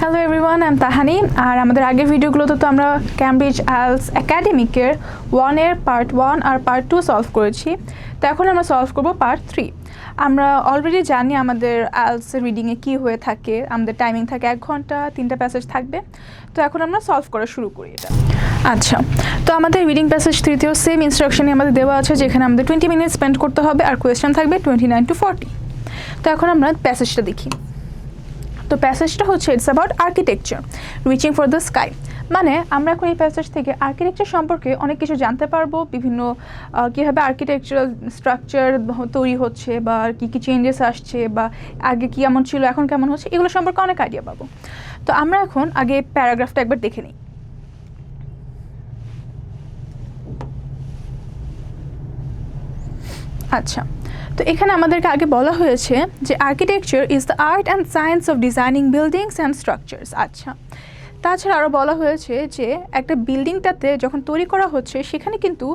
Hello everyone, I am তাহানি। আর আমাদের আগের ভিডিওগুলোতে তো আমরা ক্যামব্রিজ আইএলটিএস একাডেমিকের 1-এর পার্ট 1 আর পার্ট 2 সলভ করেছি। তো এখন আমরা সলভ করব পার্ট 3। আমরা অলরেডি জানি আমাদের আইএলটিএস রিডিংয়ে কী হয়ে থাকে। আমাদের টাইমিং থাকে 1 ঘন্টা, 3টা প্যাসেজ থাকবে। তো এখন আমরা সলভ করা শুরু করি এটা। আচ্ছা, তো আমাদের রিডিং প্যাসেজ 3তেও সেম ইনস্ট্রাকশনই আমাদের দেওয়া আছে, যেখানে আমাদের 20 মিনিট স্পেন্ড করতে হবে আর কোয়েশ্চেন থাকবে 29 to 40। তো এখন আমরা প্যাসেজটা দেখি। তো প্যাসেজটা হচ্ছে it's about architecture reaching for the sky. মানে আমরা এখন এই প্যাসেজ থেকে আর্কিটেকচার সম্পর্কে অনেক কিছু জানতে পারবো, বিভিন্ন কীভাবে আর্কিটেকচারাল স্ট্রাকচার তৈরি হচ্ছে বা কী কী চেঞ্জেস আসছে বা আগে কী এমন ছিল এখন কেমন হচ্ছে, এগুলো সম্পর্কে অনেক আইডিয়া পাবো। তো আমরা এখন আগে প্যারাগ্রাফটা একবার দেখে নিই। আচ্ছা, তো এখানে আমাদেরকে আগে বলা হয়েছে যে architecture is the art and science of designing buildings and structures. আচ্ছা, তাছাড়া আরও বলা হয়েছে যে একটা বিল্ডিংটাতে যখন তৈরি করা হচ্ছে সেখানে কিন্তু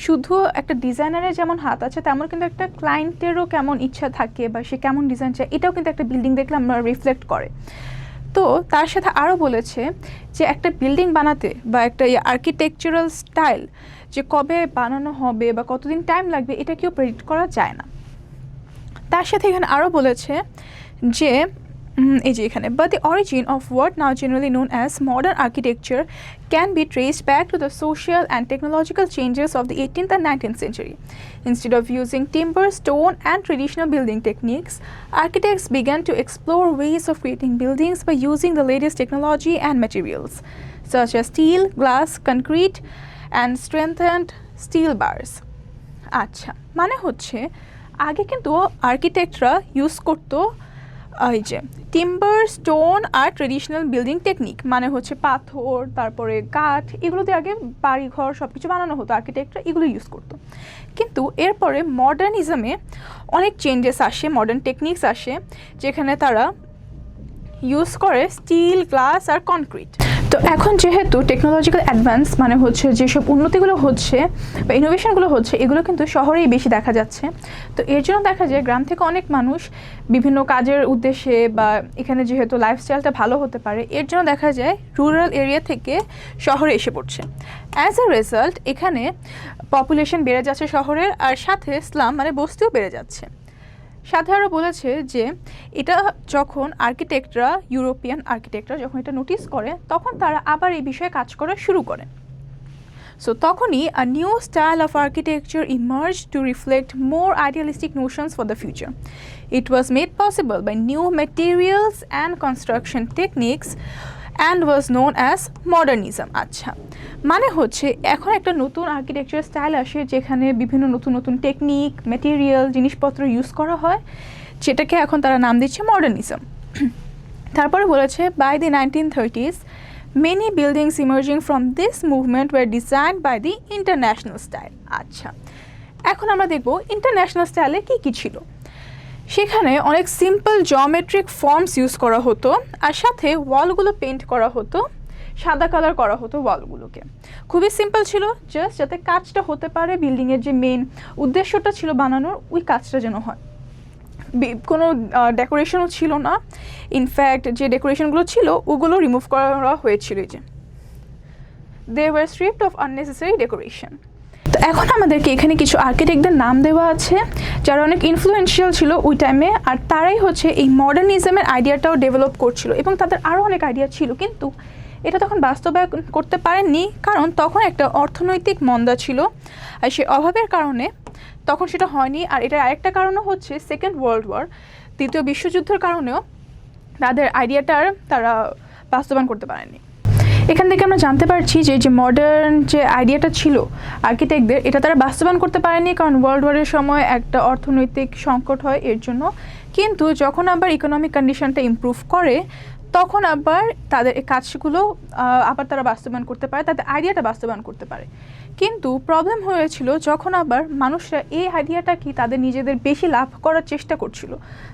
শুধু একটা ডিজাইনারের যেমন হাত আছে, তেমন কিন্তু একটা ক্লায়েন্টেরও কেমন ইচ্ছা থাকে বা সে কেমন ডিজাইন চায়, এটাও কিন্তু একটা বিল্ডিং দেখলে আমরা রিফ্লেক্ট করে। তো তার সাথে আরও বলেছে যে একটা বিল্ডিং বানাতে বা একটা আর্কিটেকচারাল স্টাইল যে কবে বানানো হবে বা কতদিন টাইম লাগবে, এটা কেউ প্রেডিক্ট করা যায় না। তার সাথে এখানে আরও বলেছে যে এই যে এখানে but the origin of what now generally known as modern architecture can be traced back to the social and technological changes of the 18th and 19th century. Instead of using timber, stone and traditional building techniques, architects began to explore ways of creating buildings by using the latest technology and materials such as steel, glass, concrete and strengthened steel bars. আচ্ছা, মানে হচ্ছে আগে কিন্তু আর্কিটেক্টরা use করতো এই যে timber, stone আর traditional building technique, মানে হচ্ছে পাথর, তারপরে কাঠ, এগুলো দিয়ে আগে বাড়ি ঘর সব কিছু বানানো হতো, আর্কিটেক্টরা এগুলো ইউজ করতো। কিন্তু এরপরে মডার্নিজমে অনেক চেঞ্জেস আসে, মডার্ন টেকনিক্স আসে, যেখানে তারা ইউজ করে স্টিল, গ্লাস আর কনক্রিট। তো এখন যেহেতু টেকনোলজিক্যাল অ্যাডভান্স, মানে হচ্ছে যেসব উন্নতিগুলো হচ্ছে বা ইনোভেশনগুলো হচ্ছে, এগুলো কিন্তু শহরেই বেশি দেখা যাচ্ছে। তো এর জন্য দেখা যায় গ্রাম থেকে অনেক মানুষ বিভিন্ন কাজের উদ্দেশ্যে বা এখানে যেহেতু লাইফস্টাইলটা ভালো হতে পারে, এর জন্য দেখা যায় রুরাল এরিয়া থেকে শহরে এসে পড়ছে। অ্যাজ আ রেজাল্ট এখানে পপুলেশন বেড়ে যাচ্ছে শহরের, আর সাথে স্লাম মানে বস্তিও বেড়ে যাচ্ছে। সাথে আরও বলেছে যে এটা যখন আর্কিটেক্টরা, ইউরোপিয়ান আর্কিটেক্টরা যখন এটা নোটিস করে, তখন তারা আবার এই বিষয়ে কাজ করা শুরু করে। সো তখনই a new style of architecture emerge to reflect more idealistic notions for the future. It was made possible by new materials and construction techniques and was known as modernism. আচ্ছা, মানে হচ্ছে এখন একটা নতুন আর্কিটেকচার স্টাইল আসে, যেখানে বিভিন্ন নতুন নতুন টেকনিক, ম্যাটেরিয়াল, জিনিসপত্র ইউজ করা হয়, যেটাকে এখন তারা নাম দিচ্ছে মডার্নিজম। তারপরে বলেছে by the 1930s many buildings emerging from this movement were designed by the international style. আচ্ছা, এখন আমরা দেখব ইন্টারন্যাশনাল স্টাইলে কী কী ছিল। সেখানে অনেক সিম্পল জিওমেট্রিক ফর্মস ইউজ করা হতো, আর সাথে ওয়ালগুলো পেন্ট করা হতো, সাদা কালার করা হতো ওয়ালগুলোকে। খুবই সিম্পল ছিল, জাস্ট যাতে কাজটা হতে পারে, বিল্ডিংয়ের যে মেন উদ্দেশ্যটা ছিল বানানোর, ওই কাজটা যেন হয়। কোনো ডেকোরেশনও ছিল না, ইনফ্যাক্ট যে ডেকোরেশনগুলো ছিল ওগুলো রিমুভ করা হয়েছিল, যে they were stripped of unnecessary decoration. তো এখন আমাদেরকে এখানে কিছু আর্কিটেক্টদের নাম দেওয়া আছে যারা অনেক ইনফ্লুয়েন্সিয়াল ছিল ওই টাইমে, আর তারাই হচ্ছে এই মডার্নিজমের আইডিয়াটাও ডেভেলপ করছিল, এবং তাদের আরও অনেক আইডিয়া ছিল, কিন্তু এটা তখন বাস্তবায়ন করতে পারেননি, কারণ তখন একটা অর্থনৈতিক মন্দা ছিল, আর সেই অভাবের কারণে তখন সেটা হয়নি। আর এটার আরেকটা কারণও হচ্ছে সেকেন্ড ওয়ার্ল্ড ওয়ার, দ্বিতীয় বিশ্বযুদ্ধের কারণেও তাদের আইডিয়াটার তারা বাস্তবায়ন করতে পারেননি। এখান থেকে আমরা জানতে পারছি যে মডার্ন যে আইডিয়াটা ছিল আর্কিটেক্টদের, এটা তারা বাস্তবায়ন করতে পারেনি, কারণ ওয়ার্ল্ড ওয়ারের সময় একটা অর্থনৈতিক সংকট হয় এর জন্য। কিন্তু যখন আবার ইকোনমিক কন্ডিশনটা ইমপ্রুভ করে, তখন আবার তাদের এই কাজগুলো আবার তারা বাস্তবায়ন করতে পারে, তাদের আইডিয়াটা বাস্তবায়ন করতে পারে। কিন্তু প্রবলেম হয়েছিল যখন আবার মানুষরা এই আইডিয়াটা কি তাদের নিজেদের বেশি লাভ করার চেষ্টা করছিল।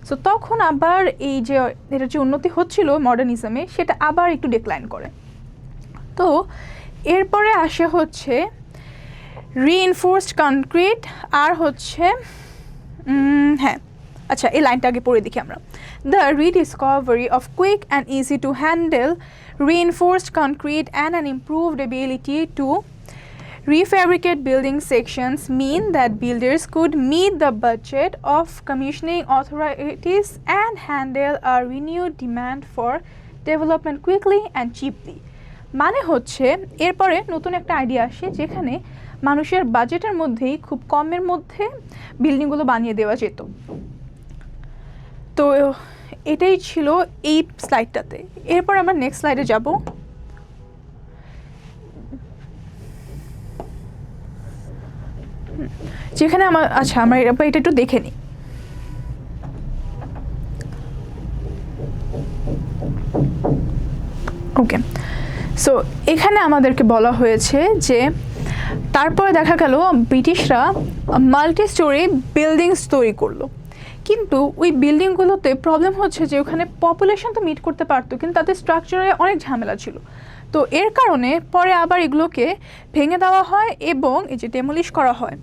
সো তখন আবার এই যে এটা যে উন্নতি হচ্ছিল মডার্নিজমে, সেটা আবার একটু ডিক্লাইন করে। তো এরপরে আসে হচ্ছে রিইনফোর্সড কনক্রিট আর হচ্ছে আচ্ছা, এই লাইনটা আগে পড়ে দেখি আমরা। The rediscovery of quick and easy to handle reinforced concrete and an improved ability to refabricate building sections mean that builders could meet the budget of commissioning authorities and handle a renewed demand for development quickly and cheaply. মানে হচ্ছে এরপরে নতুন একটা idea আসে যেখানে মানুষের বাজেটের মধ্যেই খুব কমের মধ্যে বিল্ডিংগুলো বানিয়ে দেওয়া যেত। তো এটাই ছিল এই স্লাইডটাতে। এরপর আমরা নেক্সট স্লাইডে যাব। যেখানে আমরা এটা একটু দেখে নিই। ওকে, সো এখানে আমাদেরকে বলা হয়েছে যে তারপরে দেখা গেল ব্রিটিশরা মাল্টি স্টোরি বিল্ডিংস তৈরি করলো, কিন্তু ওই বিল্ডিংগুলোতে প্রবলেম হচ্ছে যে ওখানে পপুলেশন তো মিট করতে পারতো, কিন্তু তাদের স্ট্রাকচারে অনেক ঝামেলা ছিল। তো এর কারণে পরে আবার এগুলোকে ভেঙে দেওয়া হয় এবং এই যে ডেমোলিশ করা হয়,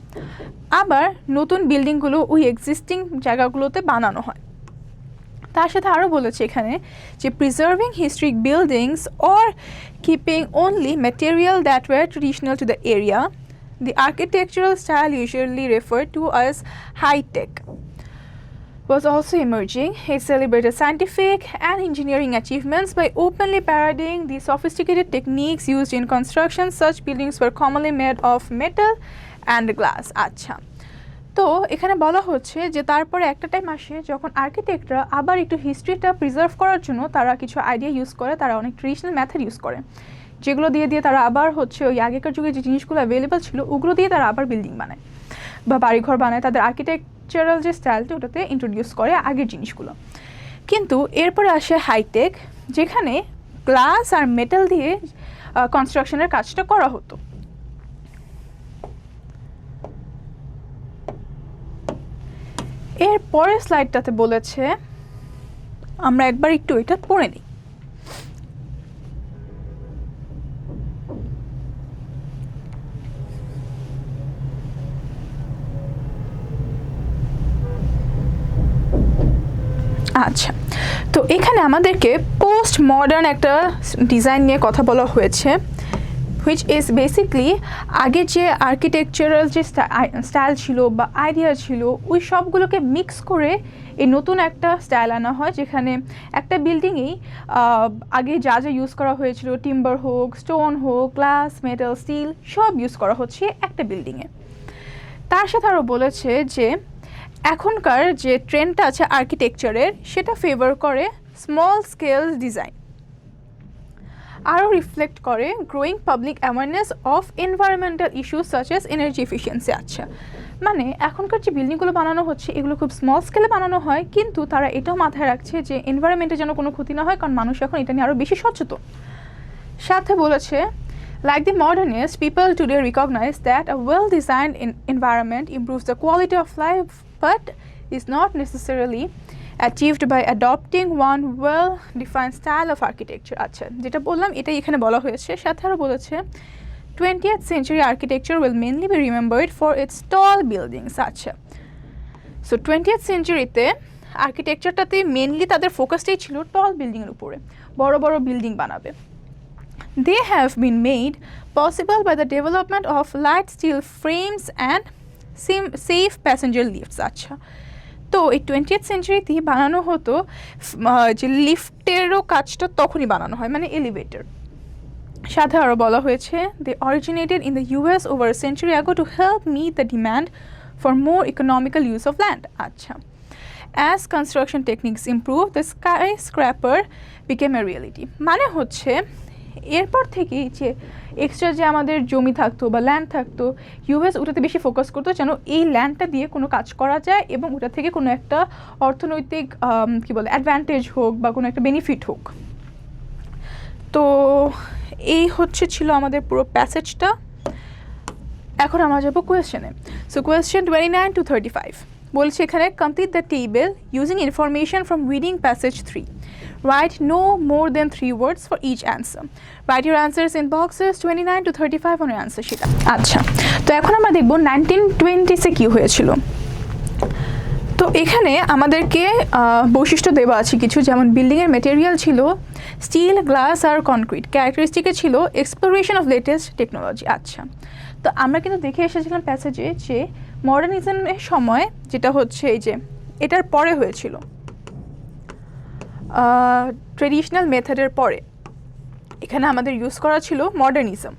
আবার নতুন বিল্ডিংগুলো ওই এক্সিস্টিং জায়গাগুলোতে বানানো হয়। তার সাথে আরও বলেছে এখানে যে preserving historic buildings or keeping only material that were traditional to the area, the architectural style usually referred to as high-tech was also emerging. It celebrated scientific and engineering achievements by openly parodying the sophisticated techniques used in construction. Such buildings were commonly made of metal and glass. আচ্ছা, তো এখানে বলা হচ্ছে যে তারপরে একটা time আসে যখন আর্কিটেক্টরা আবার একটু হিস্ট্রিটা প্রিজার্ভ করার জন্য তারা কিছু আইডিয়া ইউজ করে, তারা অনেক ট্রেডিশনাল মেথড ইউজ করে, যেগুলো দিয়ে তারা আবার হচ্ছে ওই আগেকার যুগে যে জিনিসগুলো অ্যাভেলেবল ছিল ওগুলো দিয়ে তারা আবার বিল্ডিং বানায় বা বাড়িঘর বানায়। তাদের আর্কিটেকচারাল যে স্টাইলটা ওটাতে ইন্ট্রোডিউস করে আগের জিনিসগুলো। কিন্তু এরপরে আসে হাইটেক, যেখানে গ্লাস আর মেটাল দিয়ে কনস্ট্রাকশনের কাজটা করা হতো। এর পরের স্লাইডটাতে বলেছে, আমরা একবার একটু এটা পড়ে নিই। আচ্ছা, তো এখানে আমাদেরকে পোস্ট মডার্ন একটা ডিজাইন নিয়ে কথা বলা হয়েছে, হুইচ ইজ বেসিকলি আগে যে আর্কিটেকচারাল যে স্টাইল ছিল বা আইডিয়া ছিল ওই সবগুলোকে মিক্স করে এই নতুন একটা স্টাইল আনা হয়, যেখানে একটা বিল্ডিংয়েই আগে যা যা ইউজ করা হয়েছিল, টিম্বার হোক, স্টোন হোক, গ্লাস, মেটাল, স্টিল সব ইউজ করা হচ্ছে একটা বিল্ডিংয়ে। তার সাথে আরও বলেছে যে এখনকার যে ট্রেন্ডটা আছে আর্কিটেকচারের সেটা ফেভার করে স্মল স্কেল ডিজাইন, আরও রিফ্লেক্ট করে growing public awareness of environmental issues such as energy efficiency. আচ্ছা, মানে এখনকার যে বিল্ডিংগুলো বানানো হচ্ছে এগুলো খুব স্মল স্কেলে বানানো হয়, কিন্তু তারা এটাও মাথায় রাখছে যে এনভায়রনমেন্টের যেন কোনো ক্ষতি না হয়, কারণ মানুষ এখন এটা নিয়ে আরও বেশি সচেতন। সাথে বলেছে, like the modernists, people today recognize that a well-designed environment improves the quality of life, but is not necessarily achieved by adopting one well-defined style of architecture. আচ্ছা, যেটা বললাম এটাই এখানে বলা হয়েছে। সাথে আরও বলেছে 20th century architecture will mainly be remembered for its tall buildings. আচ্ছা, সো 20th centuryতে আর্কিটেকচারটাতে মেনলি তাদের ফোকাসটাই ছিল টল বিল্ডিংয়ের উপরে, বড় বড় বিল্ডিং বানাবে। They have been made possible by the development of light steel frames and safe passenger lifts. আচ্ছা, তো এই 20th centuryতেই বানানো হতো যে লিফটেরও কাজটা তখনই বানানো হয়, মানে এলিভেটর। সাথে আরও বলা হয়েছে, they originated in the US over a century ago to help meet the demand for more economical use of land. আচ্ছা, as construction techniques improved, the skyscraper became a reality. মানে হচ্ছে এরপর থেকেই যে এক্সট্রা যে আমাদের জমি থাকতো বা ল্যান্ড থাকতো, ইউএস ওটাতে বেশি ফোকাস করতো যেন এই ল্যান্ডটা দিয়ে কোনো কাজ করা যায় এবং ওটা থেকে কোনো একটা অর্থনৈতিক অ্যাডভান্টেজ হোক বা কোনো একটা বেনিফিট হোক। তো এই ছিল আমাদের পুরো প্যাসেজটা। এখন আমরা যাবো কোয়েশ্চেনে। সো কোয়েশ্চেন 29 to 35 বলছে এখানে, complete the table using information from reading passage 3. Write no more than 3 words for each answer. Write your answers in boxes 29 to 35 on your answer sheet. আচ্ছা, তো এখন আমরা দেখব 1920 কি হয়েছিল। তো এখানে আমাদেরকে বৈশিষ্ট্য দেওয়া আছে কিছু, যেমন বিল্ডিংয়ের মেটেরিয়াল ছিল স্টিল, গ্লাস আর কনক্রিট। ক্যারেক্টারিস্টিকে ছিল এক্সপ্লোরেশন অফ লেটেস্ট টেকনোলজি। আচ্ছা, তো আমরা কিন্তু দেখে এসেছিলাম প্যাসেজে যে মডার্নিজমের সময় যেটা হচ্ছে এই যে এটার পরে হয়েছিল, ট্রেডিশনাল মেথডের পরে এখানে আমাদের ইউজ করা ছিল মডার্নিজম।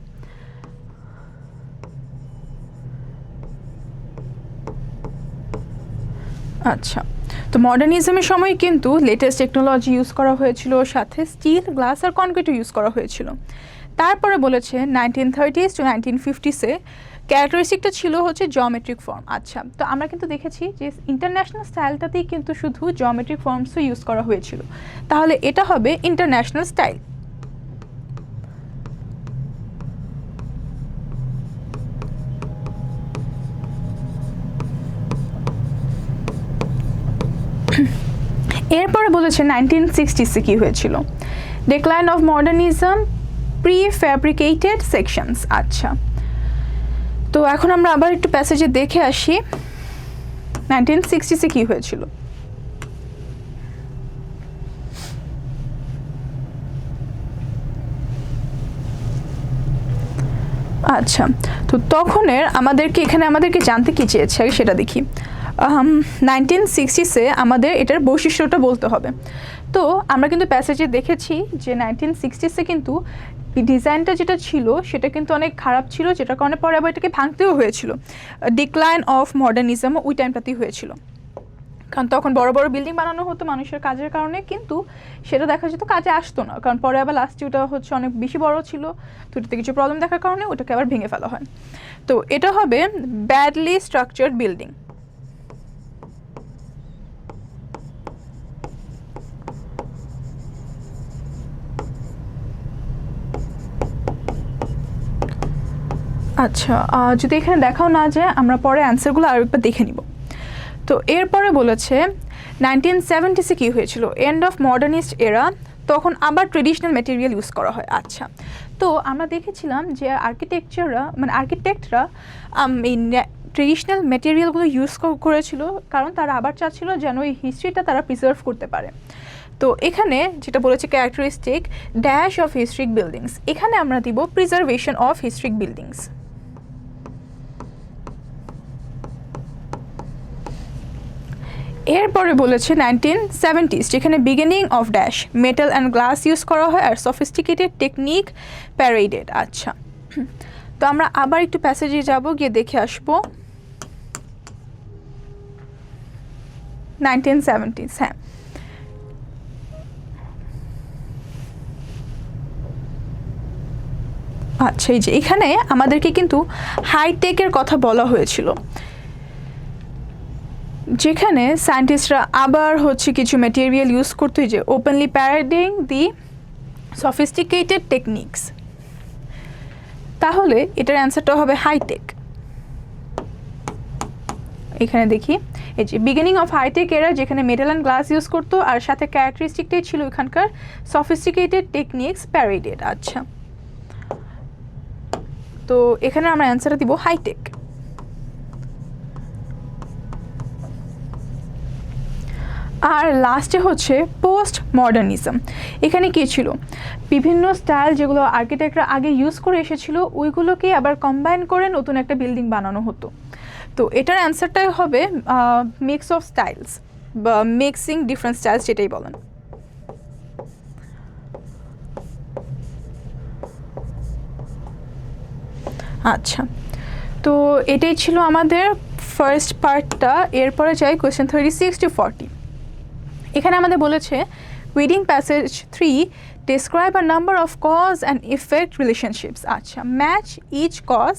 আচ্ছা, তো মডার্নিজমের সময় কিন্তু লেটেস্ট টেকনোলজি ইউজ করা হয়েছিল, সাথে স্টিল, গ্লাস আর কনক্রিটও ইউজ করা হয়েছিল। তারপরে বলেছে 1930s to 1950s ক্যারেক্টারিস্টিকটা ছিল হচ্ছে জিওমেট্রিক ফর্ম। আচ্ছা, তো আমরা কিন্তু দেখেছি যে ইন্টারন্যাশনাল স্টাইলটাতেই কিন্তু শুধু জিওমেট্রিক ফর্মসও ইউজ করা হয়েছিল, তাহলে এটা হবে ইন্টারন্যাশনাল স্টাইল। এরপরে বলেছে 1960s কী হয়েছিল, decline of modernism, pre fabricated sections. আচ্ছা, তো এখন আমরা আবার একটু প্যাসেজে দেখে আসি 1960s কী হয়েছিল। আচ্ছা, তো তখনের আমাদেরকে জানতে কি চেয়েছে সেটা দেখি। 1960s আমাদের এটার বৈশিষ্ট্যটা বলতে হবে। তো আমরা কিন্তু প্যাসেজে দেখেছি যে 1960s কিন্তু ডিজাইনটা যেটা ছিল সেটা কিন্তু অনেক খারাপ ছিল, যেটার কারণে পরে আবার এটাকে ভাঙতেও হয়েছিল। ডিক্লাইন অফ মডার্নিজম ওই টাইমটাতেই হয়েছিল, কারণ তখন বড় বড় বিল্ডিং বানানো হতো মানুষের কাজের কারণে, কিন্তু সেটা দেখা যেত কাজে আসতো না, কারণ পরে আবার লাস্টে ওটা হচ্ছে অনেক বেশি বড় ছিল, তো এটাতে কিছু প্রবলেম দেখার কারণে ওটাকে আবার ভেঙে ফেলা হয়। তো এটা হবে ব্যাডলি স্ট্রাকচার্ড বিল্ডিং। আচ্ছা, যদি এখানে দেখাও না যায় আমরা পরে অ্যান্সারগুলো আরেকবার দেখে নিব। তো এরপরে বলেছে 1970s কী হয়েছিল, এন্ড অফ মডার্নিস্ট এরা, তখন আবার ট্রেডিশনাল মেটেরিয়াল ইউজ করা হয়। আচ্ছা, তো আমরা দেখেছিলাম যে আর্কিটেক্টরা এই ট্রেডিশনাল মেটেরিয়ালগুলো ইউজ করেছিল, কারণ তারা আবার চাচ্ছিল যেন এই হিস্ট্রিটা তারা প্রিজার্ভ করতে পারে। তো এখানে যেটা বলেছে characteristic dash of historic buildings, এখানে আমরা দিব প্রিজার্ভেশন অফ হিস্ট্রিক বিল্ডিংস। এরপরে বলেছে 1970s, যেখানে beginning of dash metal and glass use করা হয় আর সফিস্টিকেটেড টেকনিক প্যারেডেড। আচ্ছা, তো আমরা আবার একটু প্যাসেজে যাব, গিয়ে দেখে আসবো 1970s। হ্যাঁ, আচ্ছা, এই যে এখানে আমাদেরকে কিন্তু হাইটেকের কথা বলা হয়েছিল, যেখানে সায়েন্টিস্টরা আবার হচ্ছে কিছু ম্যাটেরিয়াল ইউজ করতে, যে ওপেনলি প্যারাডিং দি সফিস্টিকেটেড টেকনিক্স, তাহলে এটার অ্যান্সারটা হবে হাইটেক। এখানে দেখি এই যে বিগিনিং অফ হাইটেক এরা, যেখানে মেটাল অ্যান্ড গ্লাস ইউজ করতো আর সাথে ক্যারেক্টারিস্টিকটাই ছিল এখানকার সফিস্টিকেটেড টেকনিক্স প্যারেডেড। আচ্ছা, তো এখানে আমরা অ্যান্সারটা দিব হাইটেক। আর লাস্টে হচ্ছে পোস্ট মডার্নিজম। এখানে কী ছিল, বিভিন্ন স্টাইল যেগুলো আর্কিটেক্টরা আগে ইউজ করে এসেছিল ওইগুলোকে আবার কম্বাইন করে নতুন একটা বিল্ডিং বানানো হতো। তো এটার অ্যান্সারটাই হবে মিক্স অফ স্টাইলস বা মিক্সিং ডিফারেন্ট স্টাইলস, যেটাই বলেন। আচ্ছা, তো এটাই ছিল আমাদের ফার্স্ট পার্টটা। এরপরে যাই কোয়েশ্চেন 36 to 40। এখানে আমাদের বলেছে reading passage 3, describe a number of cause and effect relationships. আচ্ছা, match each cause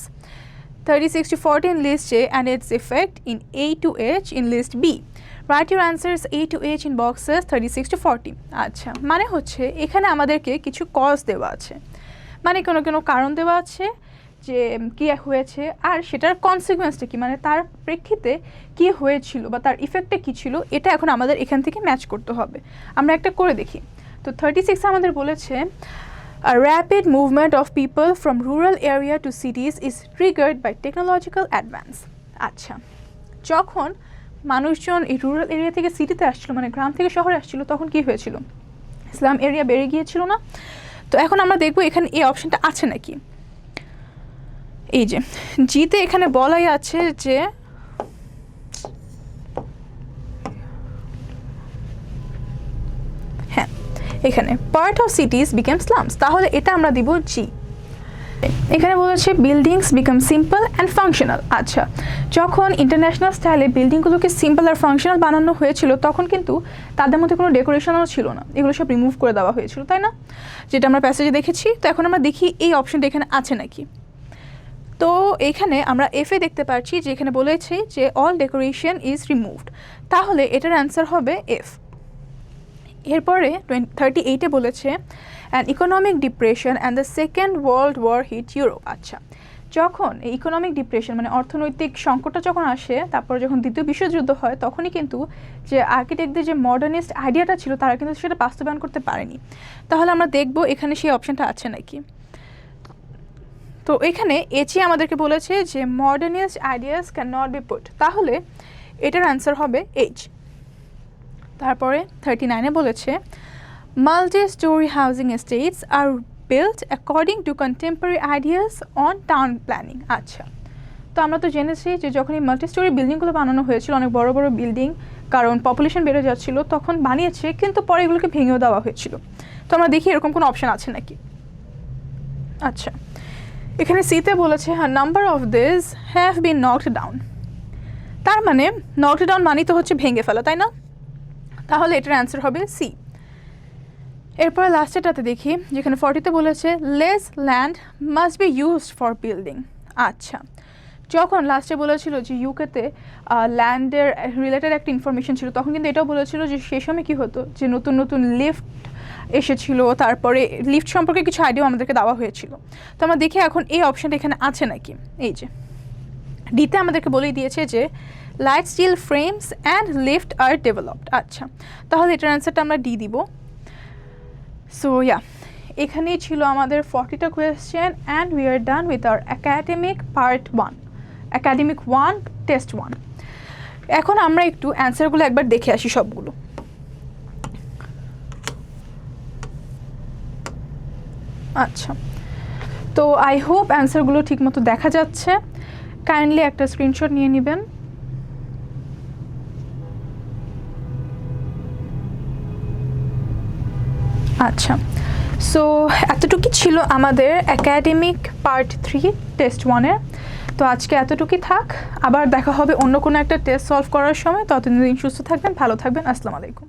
36 to 40 in list A and its effect in A to H in list B. Write your answers A to H in boxes 36 to 40. আচ্ছা, মানে হচ্ছে এখানে আমাদেরকে কিছু cause দেওয়া আছে, মানে কোনো কারণ দেওয়া আছে যে কী হয়েছে আর সেটার কনসিকুয়েন্সটা কী, মানে তার প্রেক্ষিতে কী হয়েছিল বা তার ইফেক্টটা কী ছিল, এটা এখন আমাদের এখান থেকে ম্যাচ করতে হবে। আমরা একটা করে দেখি। তো 36 আমাদের বলেছে a rapid movement of people from rural area to cities is triggered by technological advance. আচ্ছা, যখন মানুষজন এই রুরাল এরিয়া থেকে সিটিতে আসছিল, মানে গ্রাম থেকে শহরে আসছিল, তখন কি হয়েছিল? স্লাম এরিয়া বেড়ে গিয়েছিল না? তো এখন আমরা দেখবো এখানে এই অপশনটা আছে নাকি। এই যে জিতে এখানে বলাই আছে যে হ্যাঁ, এখানে পার্ট অফ সিটিজ বিকেম স্লামস, তাহলে এটা আমরা দিব জি। এখানে বলেছে buildings become simple and functional. আচ্ছা, যখন ইন্টারন্যাশনাল স্টাইলে বিল্ডিংগুলোকে সিম্পল আর ফাংশনাল বানানো হয়েছিল তখন কিন্তু তাদের মধ্যে কোনো ডেকোরেশনও ছিল না, এগুলো সব রিমুভ করে দেওয়া হয়েছিল, তাই না? যেটা আমরা প্যাসেজে দেখেছি। তো এখন আমরা দেখি এই অপশনটা এখানে আছে নাকি। তো এখানে আমরা এফে দেখতে পাচ্ছি যে এখানে বলেছে যে অল ডেকোরেশন ইজ রিমুভড, তাহলে এটার অ্যান্সার হবে এফ। এরপরে 38-এ বলেছে an economic depression and the second world war hit Europe. আচ্ছা, যখন এই ইকোনমিক ডিপ্রেশন মানে অর্থনৈতিক সংকটটা যখন আসে, তারপর যখন দ্বিতীয় বিশ্বযুদ্ধ হয়, তখনই কিন্তু যে আর্কিটেক্টদের যে মডার্নিস্ট আইডিয়াটা ছিল তারা কিন্তু সেটা বাস্তবায়ন করতে পারেনি। তাহলে আমরা দেখব এখানে সেই অপশনটা আছে নাকি। তো এখানে এচি আমাদেরকে বলেছে যে modernist ideas can not be put, তাহলে এটার অ্যান্সার হবে এইচ। তারপরে 39-এ বলেছে multi storey housing estates are built according to contemporary ideas on town planning. আচ্ছা, তো আমরা তো জেনেছি যে যখন এই মাল্টি স্টোরি বিল্ডিংগুলো বানানো হয়েছিল, অনেক বড় বড় বিল্ডিং, কারণ পপুলেশন বেড়ে যাচ্ছিল তখন বানিয়েছে, কিন্তু পরে এগুলোকে ভেঙেও দেওয়া হয়েছিল। তো আমরা দেখি এরকম কোনো অপশন আছে নাকি। আচ্ছা, এখানে সিতে বলেছে number of this have been knocked down, তার মানে নকড ডাউন মানে তো হচ্ছে ভেঙে ফেলা, তাই না? তাহলে এটার অ্যান্সার হবে সি। এরপরে লাস্টেরটাতে দেখি যেখানে 40-তে বলেছে less land must be used for building. আচ্ছা, যখন লাস্টে বলেছিল যে ইউকেতে ল্যান্ডের রিলেটেড একটা ইনফরমেশন ছিল, তখন কিন্তু এটাও বলেছিল যে সেই সময় কী হতো যে নতুন নতুন লিফট এসেছিল, তারপরে লিফট সম্পর্কে কিছু আইডিয়াও আমাদেরকে দেওয়া হয়েছিল। তো আমরা দেখি এখন এই অপশানটা এখানে আছে নাকি। এই যে ডিতে আমাদেরকে বলেই দিয়েছে যে light steel frames and lift are developed. আচ্ছা, তাহলে এটার অ্যান্সারটা আমরা ডি দিব। সো ইয়া, এখানেই ছিল আমাদের 40টা question and we are done with our academic part 1, academic 1 test 1। এখন আমরা একটু অ্যান্সারগুলো একবার দেখে আসি সবগুলো। আচ্ছা, তো আই হোপ অ্যান্সারগুলো ঠিকমতো দেখা যাচ্ছে। কাইন্ডলি একটা স্ক্রিনশট নিয়ে নেবেন। আচ্ছা, সো এতটুকুই ছিল আমাদের একাডেমিক পার্ট 3 টেস্ট 1-এর। তো আজকে এতটুকুই থাক, আবার দেখা হবে অন্য কোনো একটা টেস্ট সলভ করার সময়। ততদিন সুস্থ থাকবেন, ভালো থাকবেন। আসসালামু আলাইকুম।